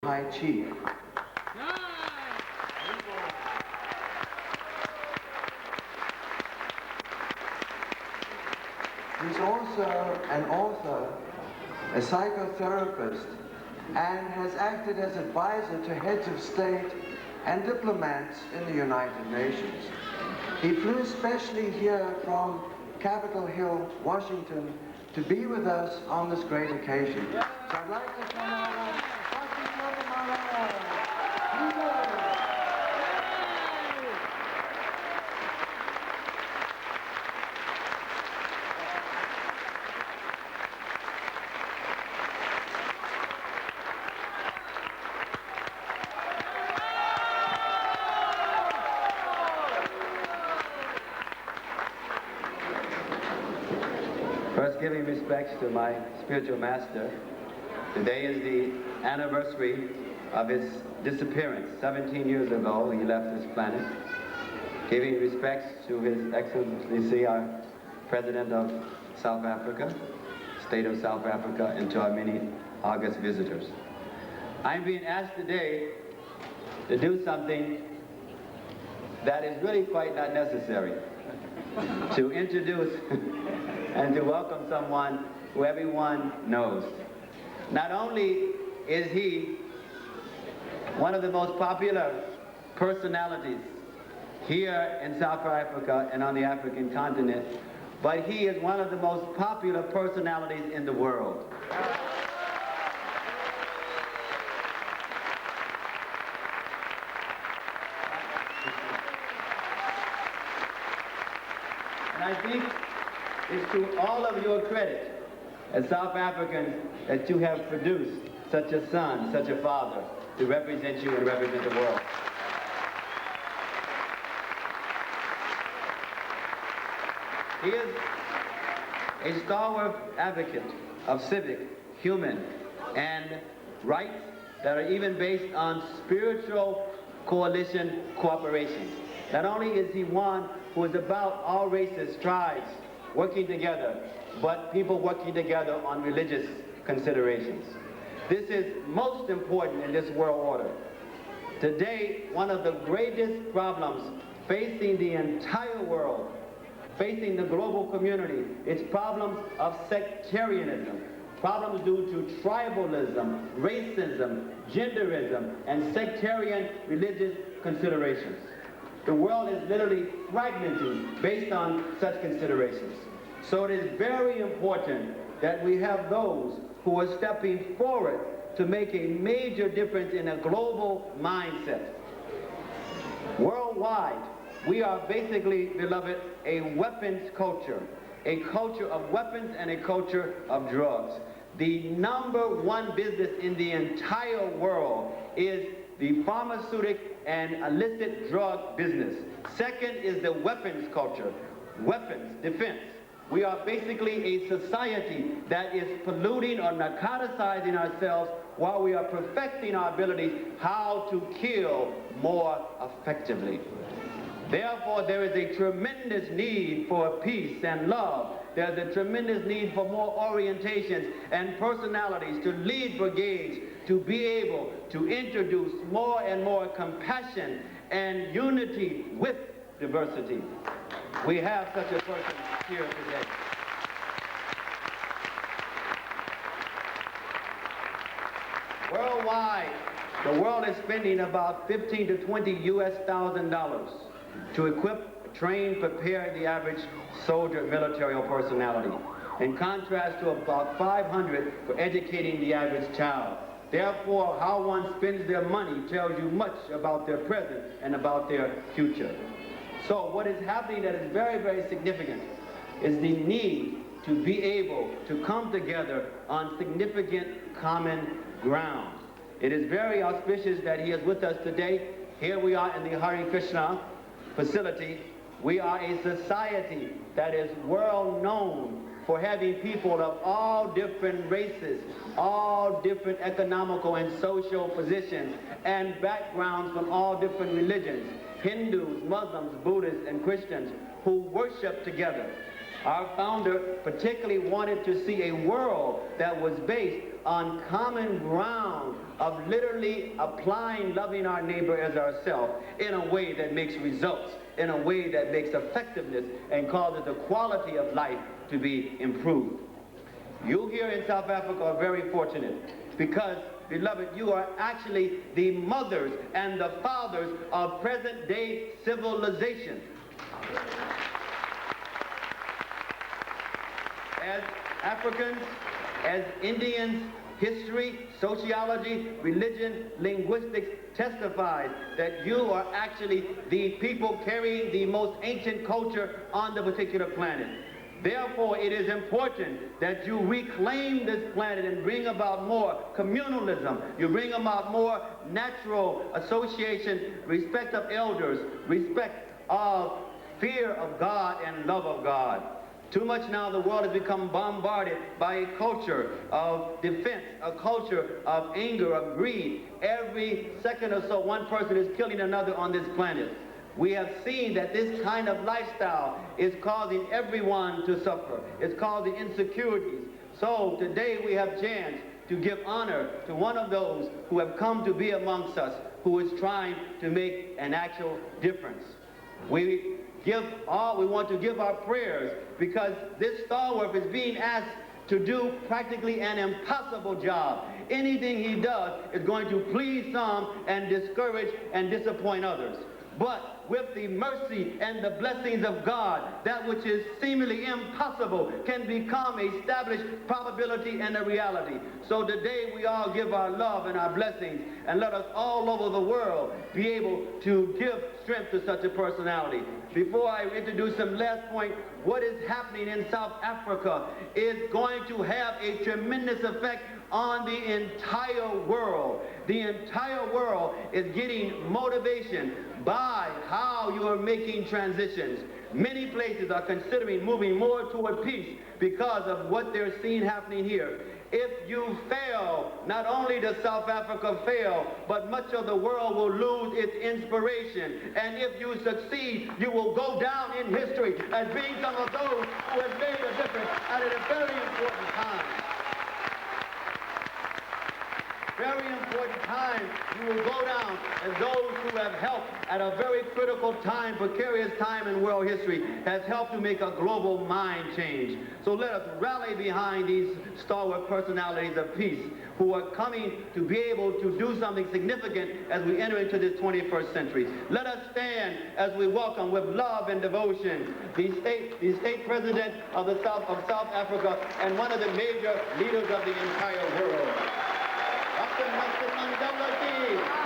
High Chief. He's also an author, a psychotherapist, and has acted as advisor to heads of state and diplomats in the United Nations. He flew specially here from Capitol Hill, Washington, to be with us on this great occasion. So I'd like to turn over Bhakti Tirtha Swami. First, giving respects to my spiritual master. Today is the anniversary of his disappearance. 17 years ago, he left this planet. Giving respects to His Excellency, our President of South Africa, State of South Africa, and to our many august visitors. I'm being asked today to do something that is really quite not necessary. To introduce and to welcome someone who everyone knows. Not only is he one of the most popular personalities here in South Africa and on the African continent, but he is one of the most popular personalities in the world. And I think it's to all of your credit as South Africans that you have produced such a son, such a father, to represent you and represent the world. He is a stalwart advocate of civic, human, and rights that are even based on spiritual coalition cooperation. Not only is he one who is about all races, tribes, working together, but people working together on religious considerations. This is most important in this world order. Today, one of the greatest problems facing the entire world, facing the global community, is problems of sectarianism, problems due to tribalism, racism, genderism, and sectarian religious considerations. The world is literally fragmenting based on such considerations. So it is very important that we have those who are stepping forward to make a major difference in a global mindset. Worldwide, we are basically, beloved, a weapons culture, a culture of weapons and a culture of drugs. The #1 business in the entire world is the pharmaceutical and illicit drug business. Second is the weapons culture, weapons, defense. We are basically a society that is polluting or narcoticizing ourselves while we are perfecting our abilities how to kill more effectively. Therefore, there is a tremendous need for peace and love. There's a tremendous need for more orientations and personalities to lead brigades, to be able to introduce more and more compassion and unity with diversity. We have such a person here today. Worldwide, the world is spending about $15 to $20,000 to equip, train, prepare the average soldier, military, or personality, in contrast to about $500 for educating the average child. Therefore, how one spends their money tells you much about their present and about their future. So what is happening that is very, very significant is the need to be able to come together on significant common ground. It is very auspicious that he is with us today. Here we are in the Hare Krishna facility. We are a society that is world known for having people of all different races, all different economical and social positions, and backgrounds from all different religions, Hindus, Muslims, Buddhists, and Christians, who worship together. Our founder particularly wanted to see a world that was based on common ground of literally applying loving our neighbor as ourselves in a way that makes results, in a way that makes effectiveness and causes the quality of life to be improved. You here in South Africa are very fortunate because, beloved, you are actually the mothers and the fathers of present-day civilization. As Africans, as Indians, history, sociology, religion, linguistics testifies that you are actually the people carrying the most ancient culture on the particular planet. Therefore, it is important that you reclaim this planet and bring about more communalism. You bring about more natural association, respect of elders, respect of fear of God and love of God. Too much now the world has become bombarded by a culture of defense, a culture of anger, of greed. Every second or so, one person is killing another on this planet. We have seen that this kind of lifestyle is causing everyone to suffer. It's causing insecurities. So today we have a chance to give honor to one of those who have come to be amongst us, who is trying to make an actual difference. We want to give our prayers because this stalwart is being asked to do practically an impossible job. Anything he does is going to please some and discourage and disappoint others. But with the mercy and the blessings of God, that which is seemingly impossible can become a established probability and a reality. So today we all give our love and our blessings, and let us all over the world be able to give strength to such a personality. Before I introduce some last point, what is happening in South Africa is going to have a tremendous effect on the entire world. The entire world is getting motivation by how you are making transitions. Many places are considering moving more toward peace because of what they're seeing happening here. If you fail, not only does South Africa fail, but much of the world will lose its inspiration. And if you succeed, you will go down in history as being some of those who have made a difference at a very important time. Very important time, you will go down as those who have helped at a very critical time, precarious time in world history, has helped to make a global mind change. So let us rally behind these stalwart personalities of peace who are coming to be able to do something significant as we enter into this 21st century. Let us stand as we welcome with love and devotion the state president of South Africa and one of the major leaders of the entire world. Nelson Mandela Chatsworth.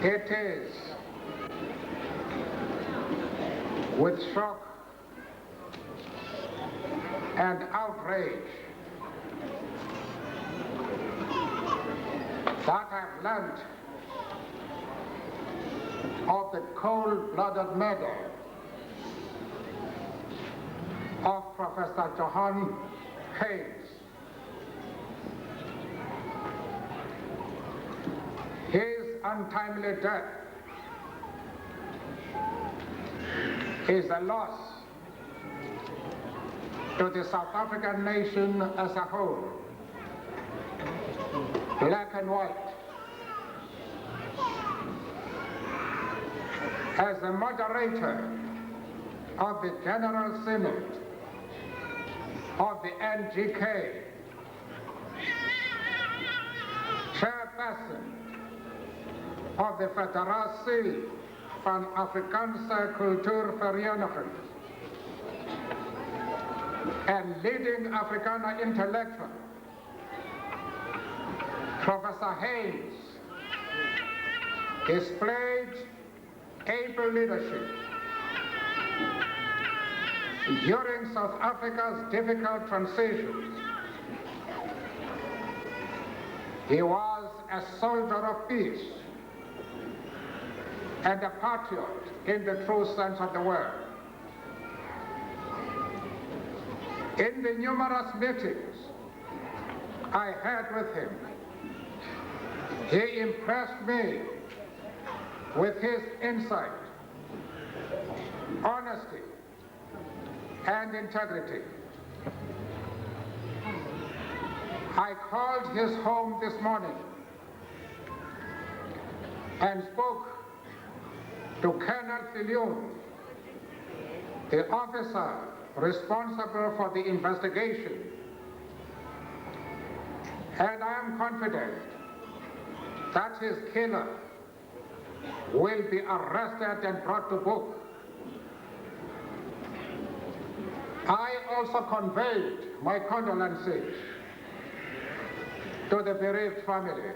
It is with shock and outrage that I've learned of the cold-blooded murder of Professor Johan Hayes. His untimely death is a loss to the South African nation as a whole, black and white. as the moderator of the General Synod of the NGK, chairperson of the Federatie van Afrikaanse Kultuurverenigingen, and leading Afrikaner intellectual, Professor Haynes displayed able leadership during South Africa's difficult transitions. He was a soldier of peace and a patriot in the true sense of the word. In the numerous meetings I had with him, he impressed me with his insight, honesty, and integrity. I called his home this morning and spoke to Colonel Fillion, the officer responsible for the investigation, and I am confident that his killer will be arrested and brought to book. I also conveyed my condolences to the bereaved family.